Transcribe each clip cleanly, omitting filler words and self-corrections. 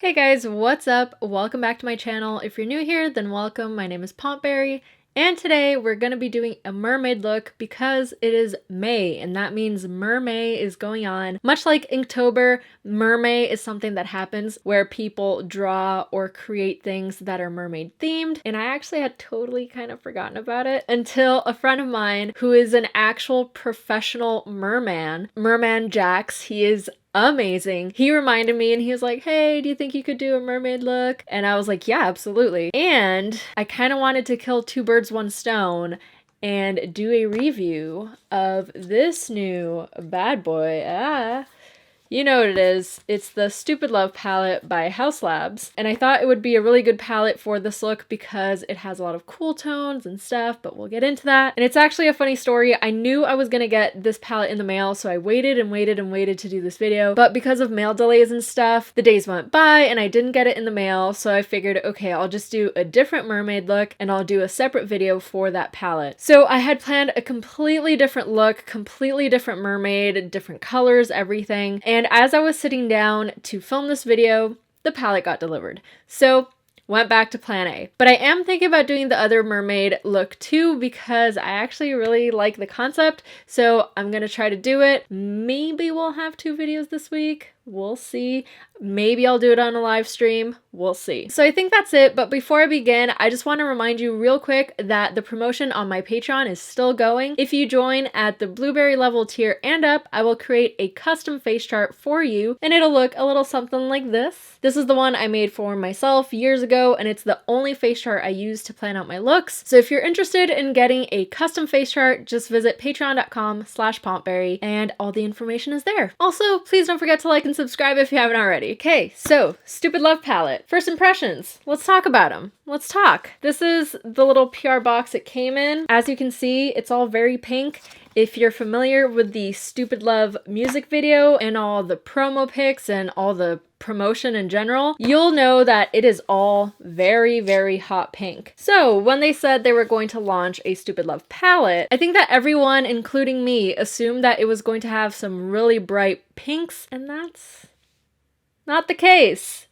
Hey guys, what's up? Welcome back to my channel. If you're new here, then welcome. My name is Pompberry, and today we're going to be doing a mermaid look because it is May, and that means Mermay is going on. Much like Inktober, Mermay is something that happens where people draw or create things that are mermaid themed, and I actually had totally kind of forgotten about it until a friend of mine who is an actual professional merman Jax, he is amazing. He reminded me and he was like, hey, do you think you could do a mermaid look? And I was like, yeah, absolutely. And I kind of wanted to kill two birds, one stone and do a review of this new bad boy. You know what it is. It's the Stupid Love palette by House Labs. And I thought it would be a really good palette for this look because it has a lot of cool tones and stuff, but we'll get into that. And it's actually a funny story. I knew I was gonna get this palette in the mail, so I waited and waited and waited to do this video. But because of mail delays and stuff, the days went by and I didn't get it in the mail, so I figured, okay, I'll just do a different mermaid look and I'll do a separate video for that palette. So I had planned a completely different look, completely different mermaid, different colors, everything. And as I was sitting down to film this video, the palette got delivered. So went back to plan A. But I am thinking about doing the other mermaid look too because I actually really like the concept. So I'm gonna try to do it. Maybe we'll have 2 videos this week. We'll see. Maybe I'll do it on a live stream. We'll see. So I think that's it. But before I begin, I just want to remind you real quick that the promotion on my Patreon is still going. If you join at the blueberry level tier and up, I will create a custom face chart for you and it'll look a little something like this. This is the one I made for myself years ago and it's the only face chart I use to plan out my looks. So if you're interested in getting a custom face chart, just visit patreon.com/pompberry and all the information is there. Also, please don't forget to like and subscribe if you haven't already. Okay, so Stupid Love palette. First impressions. Let's talk about them. Let's talk. This is the little PR box it came in. As you can see, it's all very pink. If you're familiar with the Stupid Love music video and all the promo pics and all the promotion in general, you'll know that it is all very, very hot pink. So when they said they were going to launch a Stupid Love palette, I think that everyone, including me, assumed that it was going to have some really bright pinks, and that's not the case.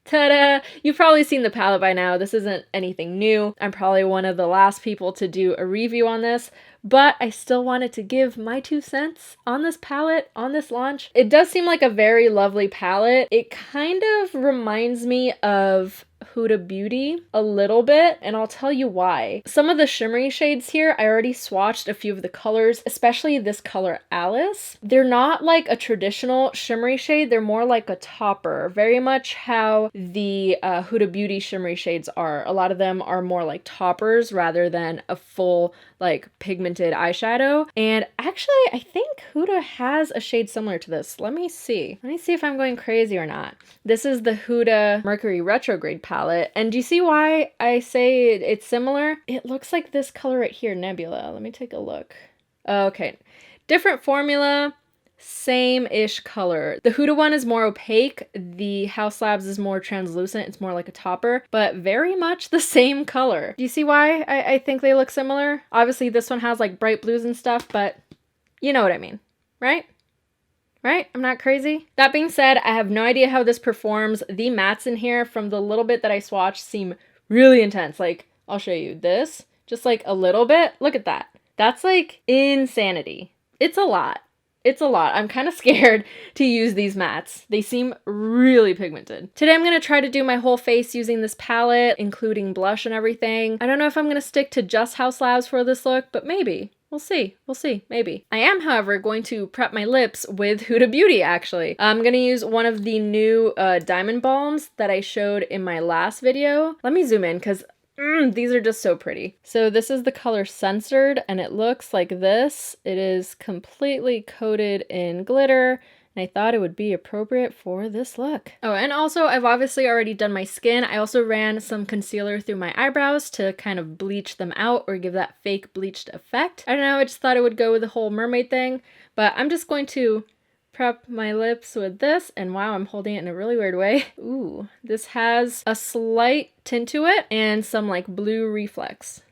Ta-da! You've probably seen the palette by now. This isn't anything new. I'm probably one of the last people to do a review on this, but I still wanted to give my 2 cents on this palette, on this launch. It does seem like a very lovely palette. It kind of reminds me of Huda Beauty a little bit, and I'll tell you why. Some of the shimmery shades here, I already swatched a few of the colors, especially this color Alice. They're not like a traditional shimmery shade, they're more like a topper, very much how the Huda Beauty shimmery shades are. A lot of them are more like toppers rather than a full like pigmented eyeshadow. And actually, I think Huda has a shade similar to this. Let me see. Let me see if I'm going crazy or not. This is the Huda Mercury Retrograde palette. And do you see why I say it's similar? It looks like this color right here, Nebula. Let me take a look. Okay. Different formula, same-ish color. The Huda one is more opaque. The House Labs is more translucent. It's more like a topper, but very much the same color. Do you see why I think they look similar? Obviously, this one has like bright blues and stuff, but you know what I mean, right? Right? I'm not crazy. That being said, I have no idea how this performs. The mattes in here, from the little bit that I swatched, seem really intense. Like, I'll show you this. Just like a little bit. Look at that. That's like insanity. It's a lot. It's a lot. I'm kind of scared to use these mattes. They seem really pigmented. Today I'm going to try to do my whole face using this palette, including blush and everything. I don't know if I'm going to stick to just House Labs for this look, but maybe. We'll see. We'll see. Maybe. I am, however, going to prep my lips with Huda Beauty, actually. I'm going to use one of the new diamond balms that I showed in my last video. Let me zoom in because these are just so pretty. So this is the color Censored, and it looks like this. It is completely coated in glitter, and I thought it would be appropriate for this look. Oh, and also I've obviously already done my skin. I also ran some concealer through my eyebrows to kind of bleach them out or give that fake bleached effect. I don't know, I just thought it would go with the whole mermaid thing, but I'm just going to prep my lips with this, and wow, I'm holding it in a really weird way. Ooh, this has a slight tint to it and some like blue reflex,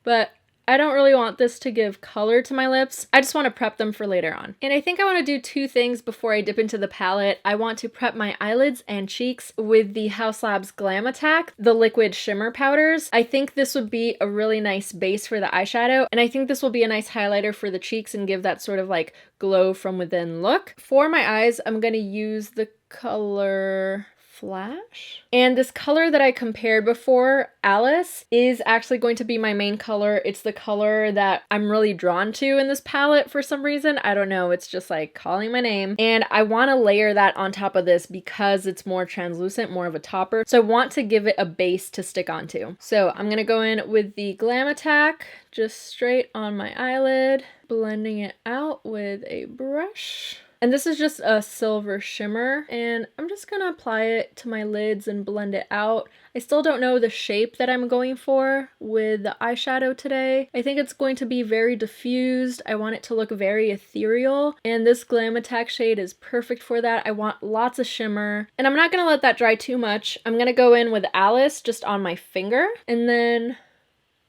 but I don't really want this to give color to my lips. I just want to prep them for later on. And I think I want to do two things before I dip into the palette. I want to prep my eyelids and cheeks with the Haus Labs Glam Attack, the liquid shimmer powders. I think this would be a really nice base for the eyeshadow, and I think this will be a nice highlighter for the cheeks and give that sort of like glow from within look. For my eyes, I'm going to use the color Flash. And this color that I compared before, Alice, is actually going to be my main color. It's the color that I'm really drawn to in this palette for some reason. I don't know, it's just like calling my name. And I want to layer that on top of this because it's more translucent, more of a topper. So I want to give it a base to stick onto. So I'm going to go in with the Glam Attack, just straight on my eyelid, blending it out with a brush. And this is just a silver shimmer, and I'm just gonna apply it to my lids and blend it out. I still don't know the shape that I'm going for with the eyeshadow today. I think it's going to be very diffused. I want it to look very ethereal, and this Glam Attack shade is perfect for that. I want lots of shimmer, and I'm not gonna let that dry too much. I'm gonna go in with Alice just on my finger, and then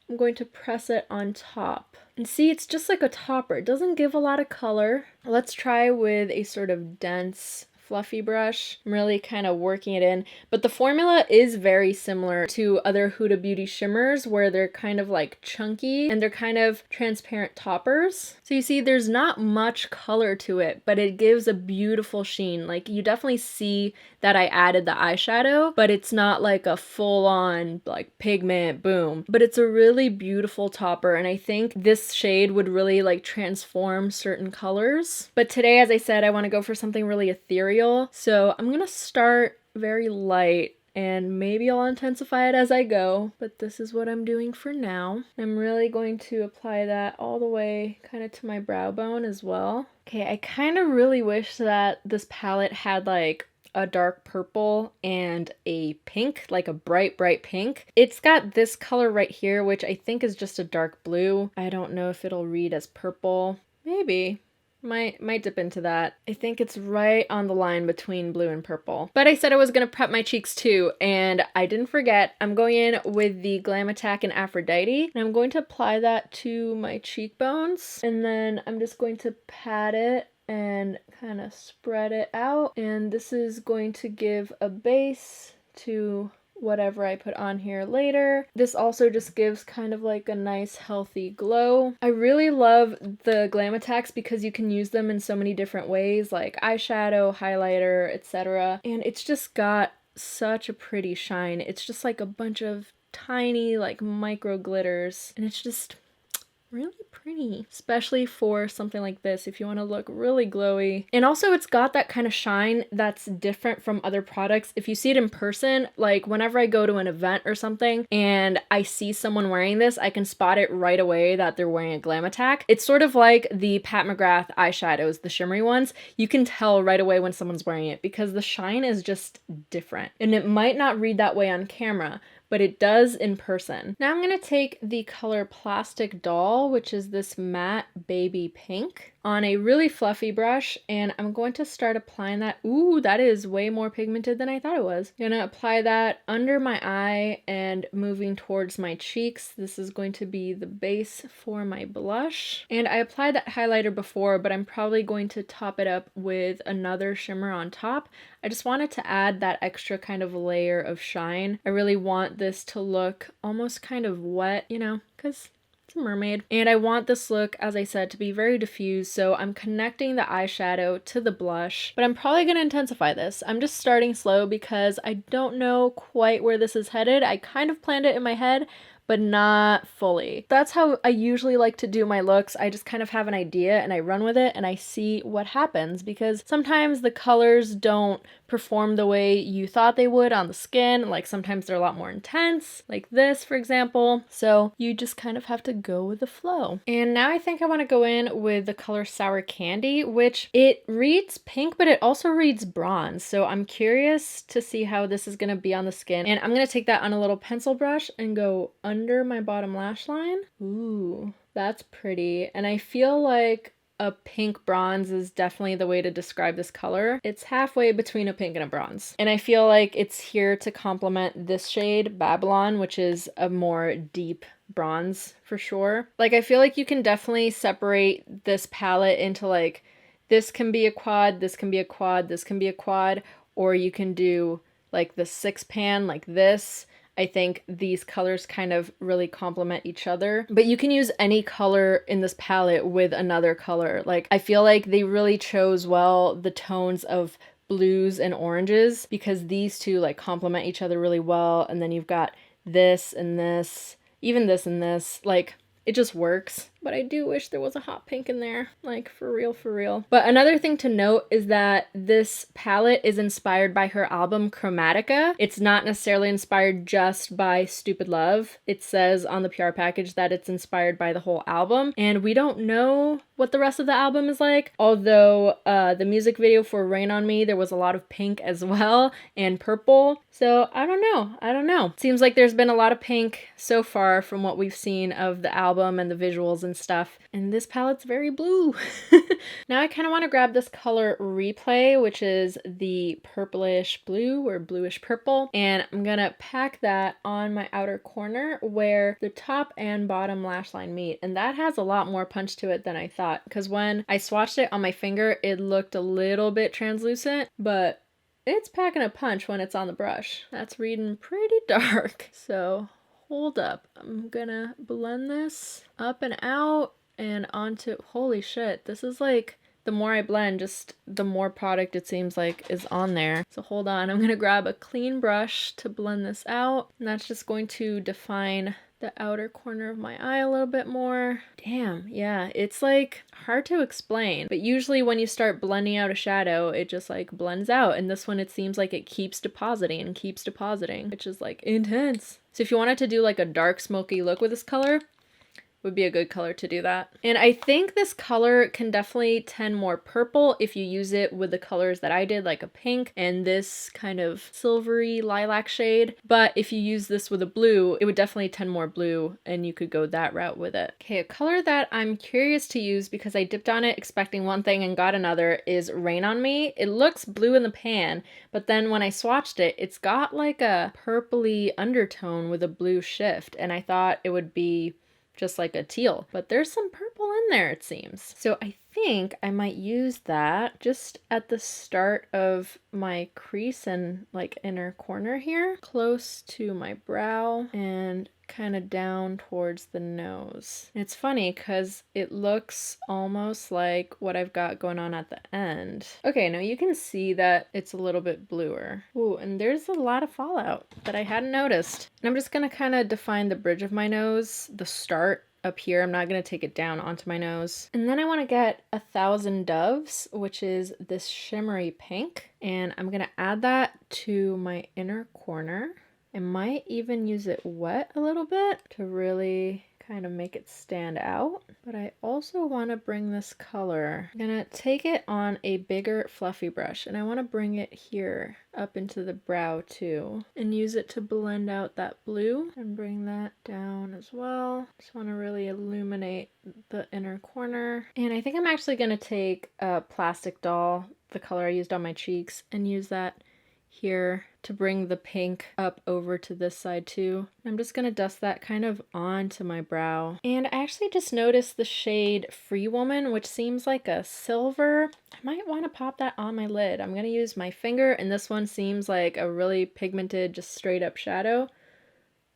I'm going to press it on top. And see, it's just like a topper. It doesn't give a lot of color. Let's try with a sort of dense, fluffy brush. I'm really kind of working it in. But the formula is very similar to other Huda Beauty shimmers where they're kind of like chunky and they're kind of transparent toppers. So you see, there's not much color to it, but it gives a beautiful sheen. Like you definitely see that I added the eyeshadow, but it's not like a full-on like pigment boom. But it's a really beautiful topper, and I think this shade would really like transform certain colors. But today, as I said, I want to go for something really ethereal. So I'm gonna start very light and maybe I'll intensify it as I go, but this is what I'm doing for now. I'm really going to apply that all the way kind of to my brow bone as well. Okay, I kind of really wish that this palette had like a dark purple and a pink, like a bright pink. It's got this color right here, which I think is just a dark blue. I don't know if it'll read as purple. Maybe. Might dip into that. I think it's right on the line between blue and purple. But I said I was gonna prep my cheeks too, and I didn't forget. I'm going in with the Glam Attack and Aphrodite, and I'm going to apply that to my cheekbones, and then I'm just going to pat it and kind of spread it out. And this is going to give a base to whatever I put on here later. This also just gives kind of like a nice healthy glow. I really love the Glam Attacks because you can use them in so many different ways, like eyeshadow, highlighter, etc. And it's just got such a pretty shine. It's just like a bunch of tiny like micro glitters, and it's just really pretty, especially for something like this if you want to look really glowy. And also it's got that kind of shine that's different from other products. If you see it in person, like whenever I go to an event or something and I see someone wearing this, I can spot it right away that they're wearing a Glam Attack. It's sort of like the Pat McGrath eyeshadows, the shimmery ones. You can tell right away when someone's wearing it because the shine is just different. And it might not read that way on camera, but it does in person. Now I'm gonna take the color Plastic Doll, which is this matte baby pink, on a really fluffy brush, and I'm going to start applying that. Ooh, that is way more pigmented than I thought it was. I'm gonna apply that under my eye and moving towards my cheeks. This is going to be the base for my blush. And I applied that highlighter before, but I'm probably going to top it up with another shimmer on top. I just wanted to add that extra kind of layer of shine. I really want this to look almost kind of wet, you know, because it's a mermaid. And I want this look, as I said, to be very diffused, so I'm connecting the eyeshadow to the blush, but I'm probably going to intensify this. I'm just starting slow because I don't know quite where this is headed. I kind of planned it in my head, but not fully. That's how I usually like to do my looks. I just kind of have an idea and I run with it and I see what happens, because sometimes the colors don't perform the way you thought they would on the skin. Like sometimes they're a lot more intense, like this for example. So you just kind of have to go with the flow. And now I think I want to go in with the color Sour Candy, which it reads pink, but it also reads bronze. So I'm curious to see how this is going to be on the skin. And I'm going to take that on a little pencil brush and go under my bottom lash line. Ooh, that's pretty. And I feel like a pink bronze is definitely the way to describe this color. It's halfway between a pink and a bronze. And I feel like it's here to complement this shade, Babylon, which is a more deep bronze for sure. Like, I feel like you can definitely separate this palette into like, this can be a quad, this can be a quad, this can be a quad, or you can do like the 6-pan like this. I think these colors kind of really complement each other, but you can use any color in this palette with another color. Like, I feel like they really chose well the tones of blues and oranges because these two like complement each other really well. And then you've got this and this, even this and this, like it just works. But I do wish there was a hot pink in there, like for real, for real. But another thing to note is that this palette is inspired by her album Chromatica. It's not necessarily inspired just by Stupid Love. It says on the PR package that it's inspired by the whole album, and we don't know what the rest of the album is like. Although the music video for Rain on Me, there was a lot of pink as well and purple. So I don't know. I don't know. Seems like there's been a lot of pink so far from what we've seen of the album and the visuals and stuff. And this palette's very blue. Now I kind of want to grab this color Replay, which is the purplish blue or bluish purple. And I'm gonna pack that on my outer corner where the top and bottom lash line meet. And that has a lot more punch to it than I thought. Because when I swatched it on my finger, it looked a little bit translucent, but it's packing a punch when it's on the brush. That's reading pretty dark. So hold up. I'm gonna blend this up and out and onto, holy shit, this is like, the more I blend, just the more product it seems like is on there. So hold on, I'm gonna grab a clean brush to blend this out. And that's just going to define the outer corner of my eye a little bit more. Damn, yeah, it's like hard to explain, but usually when you start blending out a shadow, it just like blends out. And this one, it seems like it keeps depositing and keeps depositing, which is like intense. So if you wanted to do like a dark smoky look with this color, would be a good color to do that. And I think this color can definitely tend more purple if you use it with the colors that I did, like a pink and this kind of silvery lilac shade. But if you use this with a blue, it would definitely tend more blue and you could go that route with it. Okay, a color that I'm curious to use because I dipped on it expecting one thing and got another is Rain on Me. It looks blue in the pan, but then when I swatched it, it's got like a purpley undertone with a blue shift, and I thought it would be just like a teal, but there's some purple in there, it seems. So I think I might use that just at the start of my crease and like inner corner here, close to my brow and kind of down towards the nose. And it's funny because it looks almost like what I've got going on at the end. Okay, now you can see that it's a little bit bluer. Ooh, and there's a lot of fallout that I hadn't noticed. And I'm just gonna kind of define the bridge of my nose, the start up here. I'm not going to take it down onto my nose. And then I want to get 1,000 Doves, which is this shimmery pink. And I'm going to add that to my inner corner. I might even use it wet a little bit to really kind of make it stand out. But I also want to bring this color. I'm going to take it on a bigger fluffy brush and I want to bring it here up into the brow too and use it to blend out that blue and bring that down as well. Just want to really illuminate the inner corner. And I think I'm actually going to take a plastic doll, the color I used on my cheeks, and use that here to bring the pink up over to this side too. I'm just gonna dust that kind of onto my brow. And I actually just noticed the shade Free Woman, which seems like a silver. I might want to pop that on my lid. I'm gonna use my finger, and this one seems like a really pigmented, just straight up shadow.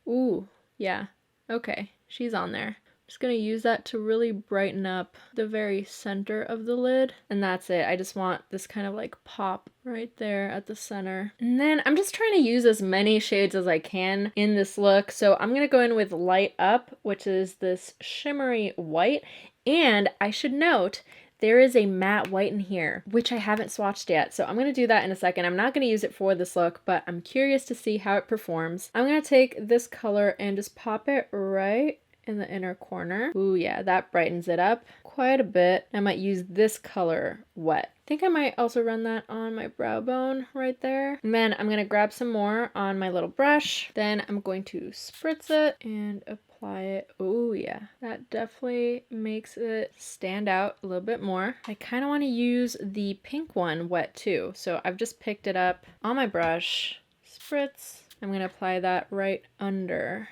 Ooh, yeah, okay, she's on there. Just gonna use that to really brighten up the very center of the lid. And that's it. I just want this kind of like pop right there at the center. And then I'm just trying to use as many shades as I can in this look. So I'm gonna go in with Light Up, which is this shimmery white. And I should note, there is a matte white in here, which I haven't swatched yet. So I'm going to do that in a second. I'm not going to use it for this look, but I'm curious to see how it performs. I'm going to take this color and just pop it right in the inner corner. Ooh, yeah, that brightens it up quite a bit. I might use this color wet. I think I might also run that on my brow bone right there. And then I'm gonna grab some more on my little brush. Then I'm going to spritz it and apply it. Oh yeah, that definitely makes it stand out a little bit more. I kind of want to use the pink one wet too. So I've just picked it up on my brush, spritz. I'm gonna apply that right under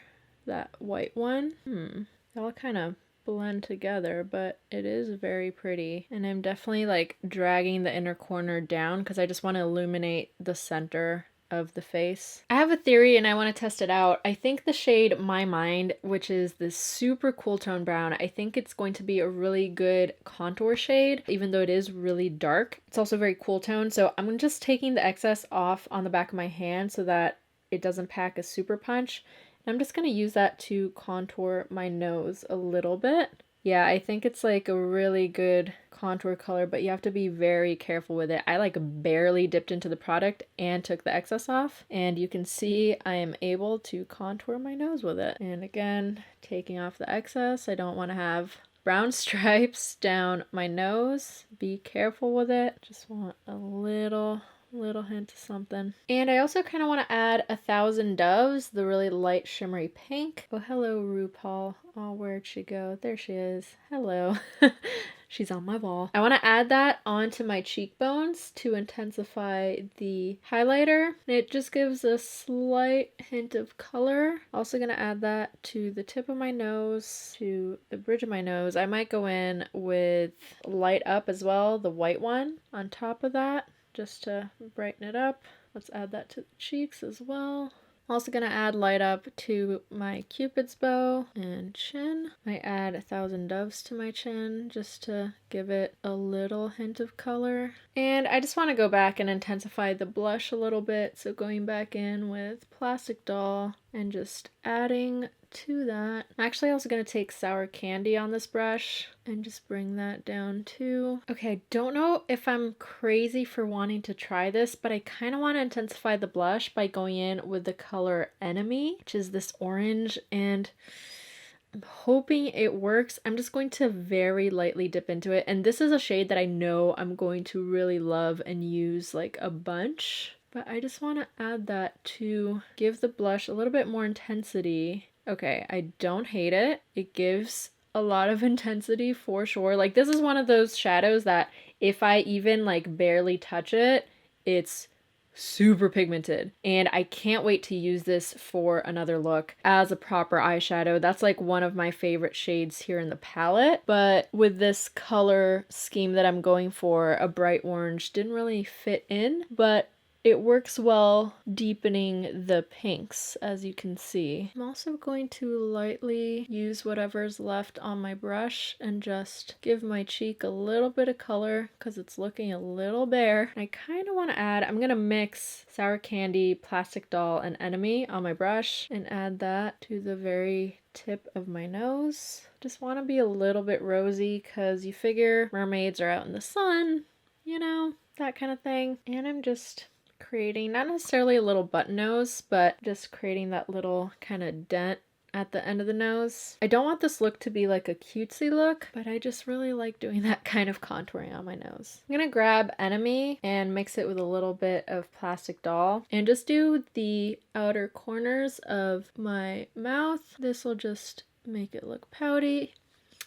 that white one. They all kind of blend together, but it is very pretty. And I'm definitely like dragging the inner corner down because I just want to illuminate the center of the face. I have a theory and I want to test it out. I think the shade My Mind, which is this super cool tone brown, I think it's going to be a really good contour shade, even though it is really dark. It's also very cool tone. So I'm just taking the excess off on the back of my hand so that it doesn't pack a super punch. And I'm just going to use that to contour my nose a little bit. Yeah, I think it's like a really good contour color, but you have to be very careful with it. I like barely dipped into the product and took the excess off, and you can see I am able to contour my nose with it. And again, taking off the excess. I don't want to have brown stripes down my nose. Be careful with it. Just want a little hint of something. And I also kind of want to add 1,000 Doves, the really light shimmery pink. Oh, hello, RuPaul. Oh, where'd she go? There she is. Hello. She's on my wall. I want to add that onto my cheekbones to intensify the highlighter. It just gives a slight hint of color. Also going to add that to the tip of my nose, to the bridge of my nose. I might go in with Light Up as well, the white one on top of that, just to brighten it up. Let's add that to the cheeks as well. Also gonna add Light Up to my Cupid's bow and chin. I add 1,000 Doves to my chin just to give it a little hint of color. And I just want to go back and intensify the blush a little bit. So going back in with Plastic Doll and just adding to that. I'm actually also going to take Sour Candy on this brush and just bring that down too. Okay, I don't know if I'm crazy for wanting to try this, but I kind of want to intensify the blush by going in with the color Enemy, which is this orange, and I'm hoping it works. I'm just going to very lightly dip into it, and this is a shade that I know I'm going to really love and use like a bunch, but I just want to add that to give the blush a little bit more intensity. Okay, I don't hate it. It gives a lot of intensity for sure. Like, this is one of those shadows that if I even like barely touch it, it's super pigmented. And I can't wait to use this for another look as a proper eyeshadow. That's like one of my favorite shades here in the palette. But with this color scheme that I'm going for, a bright orange didn't really fit in, but it works well deepening the pinks, as you can see. I'm also going to lightly use whatever's left on my brush and just give my cheek a little bit of color because it's looking a little bare. I kind of want to add, I'm going to mix Sour Candy, Plastic Doll, and Enemy on my brush and add that to the very tip of my nose. Just want to be a little bit rosy because you figure mermaids are out in the sun, you know, that kind of thing. And I'm just creating not necessarily a little button nose, but just creating that little kind of dent at the end of the nose. I don't want this look to be like a cutesy look, but I just really like doing that kind of contouring on my nose. I'm gonna grab Enemy and mix it with a little bit of Plastic Doll and just do the outer corners of my mouth. This will just make it look pouty.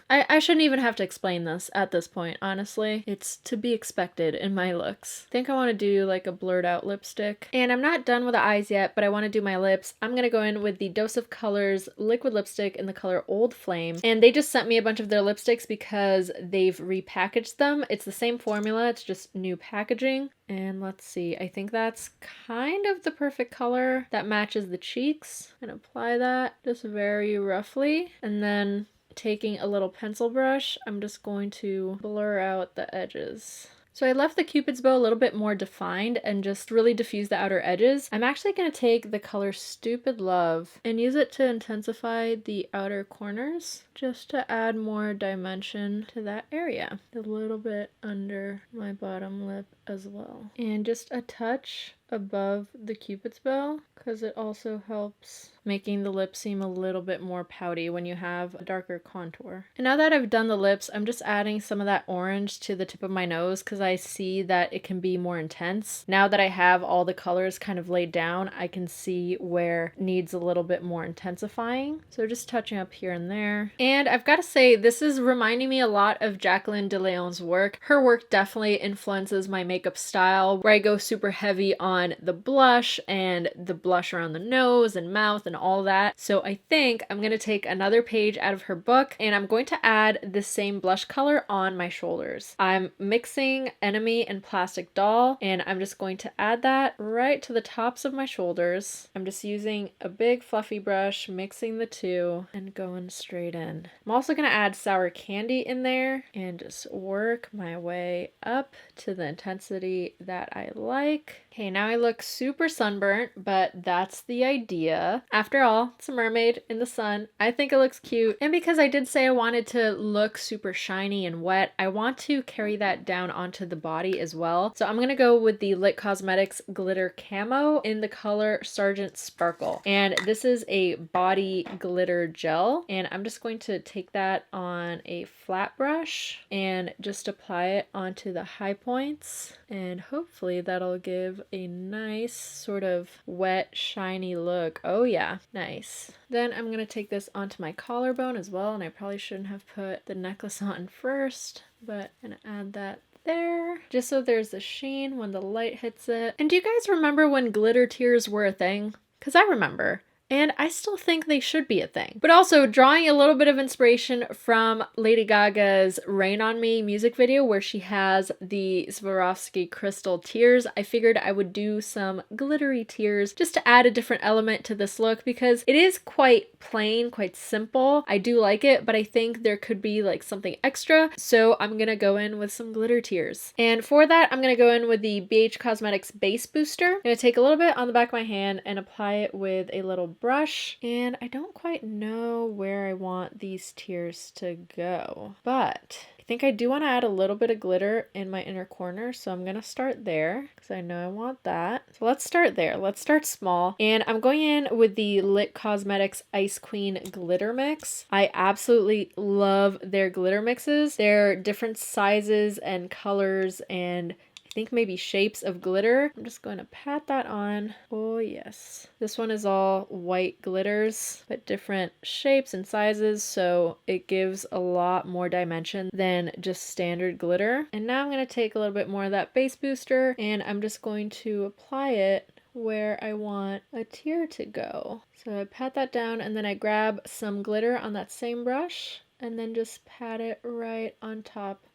I shouldn't even have to explain this at this point, honestly. It's to be expected in my looks. I think I want to do like a blurred out lipstick. And I'm not done with the eyes yet, but I want to do my lips. I'm going to go in with the Dose of Colors liquid lipstick in the color Old Flame. And they just sent me a bunch of their lipsticks because they've repackaged them. It's the same formula, it's just new packaging. And let's see, I think that's kind of the perfect color that matches the cheeks. And apply that just very roughly. And then taking a little pencil brush, I'm just going to blur out the edges. So I left the Cupid's bow a little bit more defined and just really diffuse the outer edges. I'm actually going to take the color Stupid Love and use it to intensify the outer corners, just to add more dimension to that area. A little bit under my bottom lip as well. And just a touch above the Cupid's bow, because it also helps making the lip seem a little bit more pouty when you have a darker contour. And now that I've done the lips, I'm just adding some of that orange to the tip of my nose because I see that it can be more intense. Now that I have all the colors kind of laid down, I can see where it needs a little bit more intensifying. So just touching up here and there. And I've got to say, this is reminding me a lot of Jacqueline de Leon's work. Her work definitely influences my makeup style, where I go super heavy on on the blush and the blush around the nose and mouth and all that. So I think I'm going to take another page out of her book and I'm going to add the same blush color on my shoulders. I'm mixing Enemy and Plastic Doll, and I'm just going to add that right to the tops of my shoulders. I'm just using a big fluffy brush, mixing the two and going straight in. I'm also going to add Sour Candy in there and just work my way up to the intensity that I like. Okay, now I look super sunburnt, but that's the idea. After all, it's a mermaid in the sun. I think it looks cute. And because I did say I wanted to look super shiny and wet, I want to carry that down onto the body as well. So I'm gonna go with the Lit Cosmetics Glitter Camo in the color Sergeant Sparkle. And this is a body glitter gel. And I'm just going to take that on a flat brush and just apply it onto the high points. And hopefully that'll give a nice sort of wet, shiny look. Oh yeah, nice. Then I'm gonna take this onto my collarbone as well, and I probably shouldn't have put the necklace on first, but I'm gonna add that there, just so there's a sheen when the light hits it. And do you guys remember when glitter tears were a thing? Because I remember. And I still think they should be a thing. But also drawing a little bit of inspiration from Lady Gaga's Rain on Me music video where she has the Swarovski crystal tears, I figured I would do some glittery tears just to add a different element to this look because it is quite plain, quite simple. I do like it, but I think there could be like something extra. So I'm gonna go in with some glitter tears. And for that, I'm gonna go in with the BH Cosmetics Base Booster. I'm gonna take a little bit on the back of my hand and apply it with a little brush, and I don't quite know where I want these tears to go, but I think I do want to add a little bit of glitter in my inner corner, so I'm gonna start there because I know I want that. So let's start there. Let's start small, and I'm going in with the Lit Cosmetics Ice Queen Glitter Mix. I absolutely love their glitter mixes. They're different sizes and colors and think maybe shapes of glitter. I'm just going to pat that on. Oh yes. This one is all white glitters, but different shapes and sizes, so it gives a lot more dimension than just standard glitter. And now I'm going to take a little bit more of that base booster, and I'm just going to apply it where I want a tear to go. So I pat that down, and then I grab some glitter on that same brush, and then just pat it right on top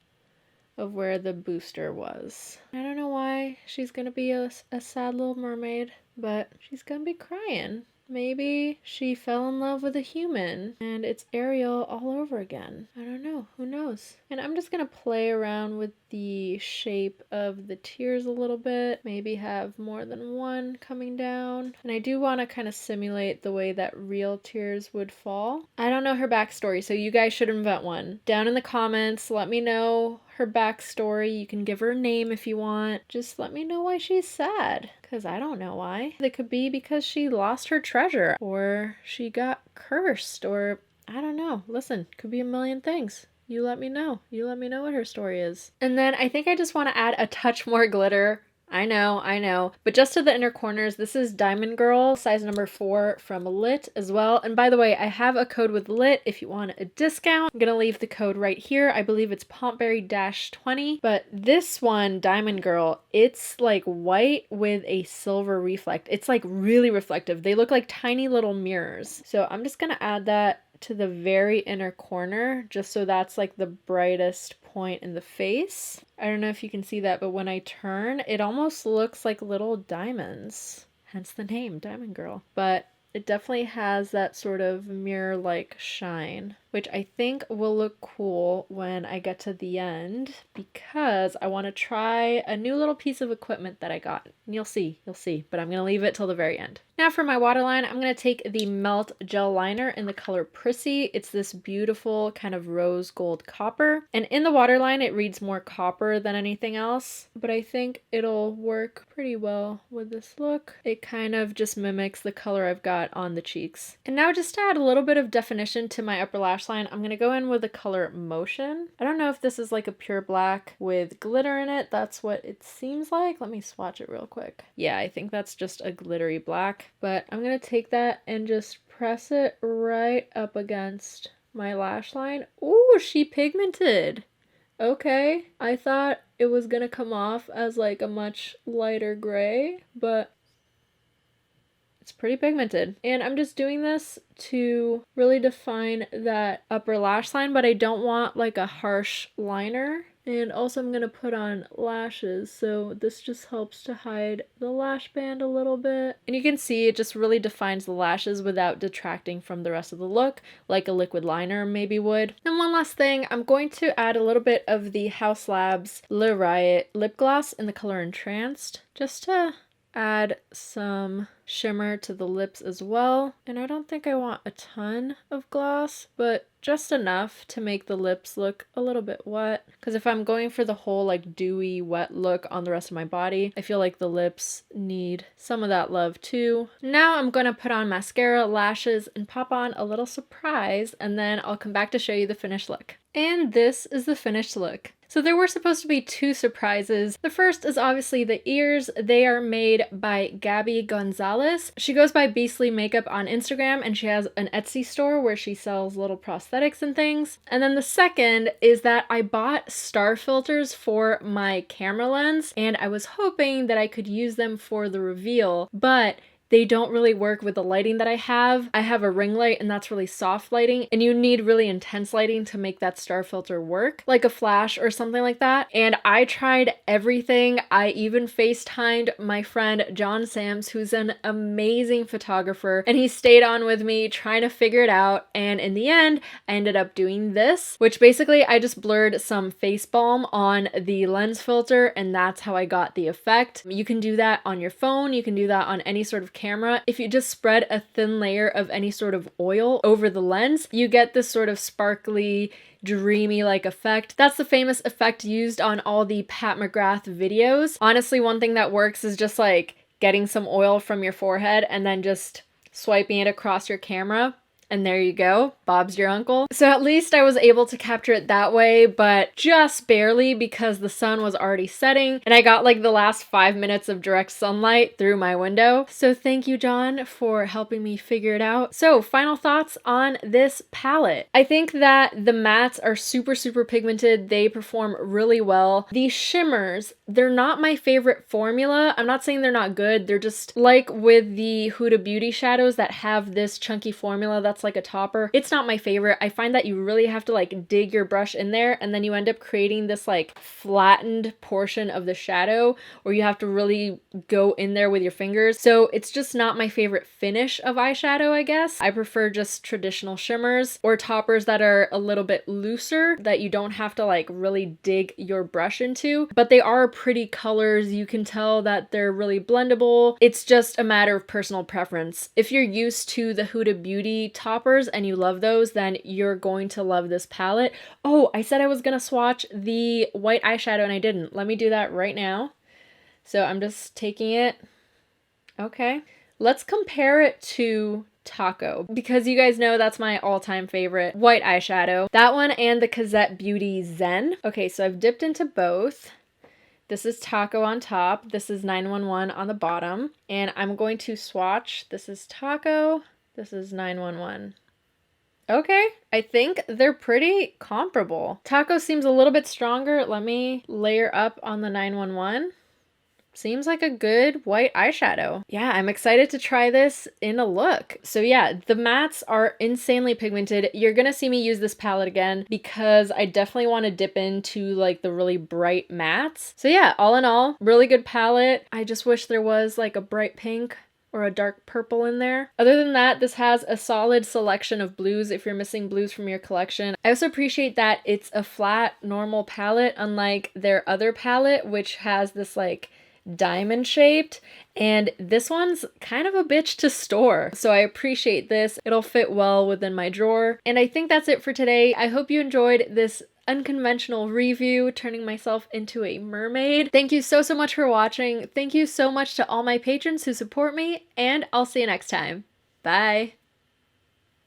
of where the booster was. I don't know why she's gonna be a sad little mermaid, but she's gonna be crying. Maybe she fell in love with a human and it's Ariel all over again. I don't know. Who knows? And I'm just gonna play around with the shape of the tears a little bit. Maybe have more than one coming down. And I do want to kind of simulate the way that real tears would fall. I don't know her backstory, so you guys should invent one. Down in the comments, let me know her backstory. You can give her a name if you want. Just let me know why she's sad, because I don't know why. It could be because she lost her treasure, or she got cursed, or I don't know. Listen, could be a million things. You let me know. You let me know what her story is. And then I think I just want to add a touch more glitter. I know. But just to the inner corners, this is Diamond Girl, size number 4 from Lit as well. And by the way, I have a code with Lit if you want a discount. I'm going to leave the code right here. I believe it's pompberry-20. But this one, Diamond Girl, it's like white with a silver reflect. It's like really reflective. They look like tiny little mirrors. So I'm just going to add that to the very inner corner, just so that's like the brightest point in the face. I don't know if you can see that, but when I turn, it almost looks like little diamonds. Hence the name, Diamond Girl. But it definitely has that sort of mirror-like shine, which I think will look cool when I get to the end, because I want to try a new little piece of equipment that I got. And you'll see, but I'm going to leave it till the very end. Now for my waterline, I'm going to take the Melt Gel Liner in the color Prissy. It's this beautiful kind of rose gold copper. And in the waterline, it reads more copper than anything else, but I think it'll work pretty well with this look. It kind of just mimics the color I've got on the cheeks. And now just to add a little bit of definition to my upper lash line, I'm going to go in with the color Motion. I don't know if this is like a pure black with glitter in it. That's what it seems like. Let me swatch it real quick. Yeah, I think that's just a glittery black. But I'm going to take that and just press it right up against my lash line. Ooh, she pigmented. Okay, I thought it was gonna come off as like a much lighter gray, but it's pretty pigmented. And I'm just doing this to really define that upper lash line, but I don't want like a harsh liner. And also I'm going to put on lashes, so this just helps to hide the lash band a little bit. And you can see it just really defines the lashes without detracting from the rest of the look, like a liquid liner maybe would. And one last thing, I'm going to add a little bit of the House Labs Le Riot lip gloss in the color Entranced, just to add some shimmer to the lips as well. And I don't think I want a ton of gloss, but just enough to make the lips look a little bit wet. Because if I'm going for the whole like dewy wet look on the rest of my body, I feel like the lips need some of that love too. Now I'm going to put on mascara, lashes, and pop on a little surprise, and then I'll come back to show you the finished look. And this is the finished look. So there were supposed to be two surprises. The first is obviously the ears. They are made by Gabby Gonzalez. She goes by Beastly Makeup on Instagram, and she has an Etsy store where she sells little prosthetics and things. And then the second is that I bought star filters for my camera lens, and I was hoping that I could use them for the reveal, but they don't really work with the lighting that I have. I have a ring light and that's really soft lighting, and you need really intense lighting to make that star filter work, like a flash or something like that. And I tried everything. I even FaceTimed my friend John Sams, who's an amazing photographer, and he stayed on with me trying to figure it out. And in the end, I ended up doing this, which basically I just blurred some face balm on the lens filter, and that's how I got the effect. You can do that on your phone. You can do that on any sort of camera. If you just spread a thin layer of any sort of oil over the lens, you get this sort of sparkly, dreamy like effect. That's the famous effect used on all the Pat McGrath videos. Honestly, one thing that works is just like getting some oil from your forehead and then just swiping it across your camera. And there you go, Bob's your uncle. So at least I was able to capture it that way, but just barely because the sun was already setting and I got like the last 5 minutes of direct sunlight through my window. So thank you, John, for helping me figure it out. So final thoughts on this palette. I think that the mattes are super, super pigmented. They perform really well. These shimmers, they're not my favorite formula. I'm not saying they're not good. They're just like with the Huda Beauty shadows that have this chunky formula that's like a topper. It's not my favorite. I find that you really have to like dig your brush in there, and then you end up creating this like flattened portion of the shadow, or you have to really go in there with your fingers. So it's just not my favorite finish of eyeshadow, I guess. I prefer just traditional shimmers or toppers that are a little bit looser, that you don't have to like really dig your brush into, but they are pretty colors. You can tell that they're really blendable. It's just a matter of personal preference. If you're used to the Huda Beauty toppers and you love those, then you're going to love this palette. Oh, I said I was gonna swatch the white eyeshadow and I didn't. Let me do that right now. So I'm just taking it. Okay. Let's compare it to Taco, because you guys know that's my all-time favorite white eyeshadow. That one and the Cosette Beauty Zen. Okay, so I've dipped into both. This is Taco on top. This is 911 on the bottom. And I'm going to swatch. This is Taco. This is 911. Okay, I think they're pretty comparable. Taco seems a little bit stronger. Let me layer up on the 911. Seems like a good white eyeshadow. Yeah, I'm excited to try this in a look. So yeah, the mattes are insanely pigmented. You're gonna see me use this palette again because I definitely want to dip into like the really bright mattes. So yeah, all in all, really good palette. I just wish there was like a bright pink or a dark purple in there. Other than that, this has a solid selection of blues if you're missing blues from your collection. I also appreciate that it's a flat, normal palette, unlike their other palette, which has this like diamond shaped, and this one's kind of a bitch to store. So I appreciate this. It'll fit well within my drawer. And I think that's it for today. I hope you enjoyed this unconventional review, turning myself into a mermaid. Thank you so much for watching. Thank you so much to all my patrons who support me, and I'll see you next time. Bye!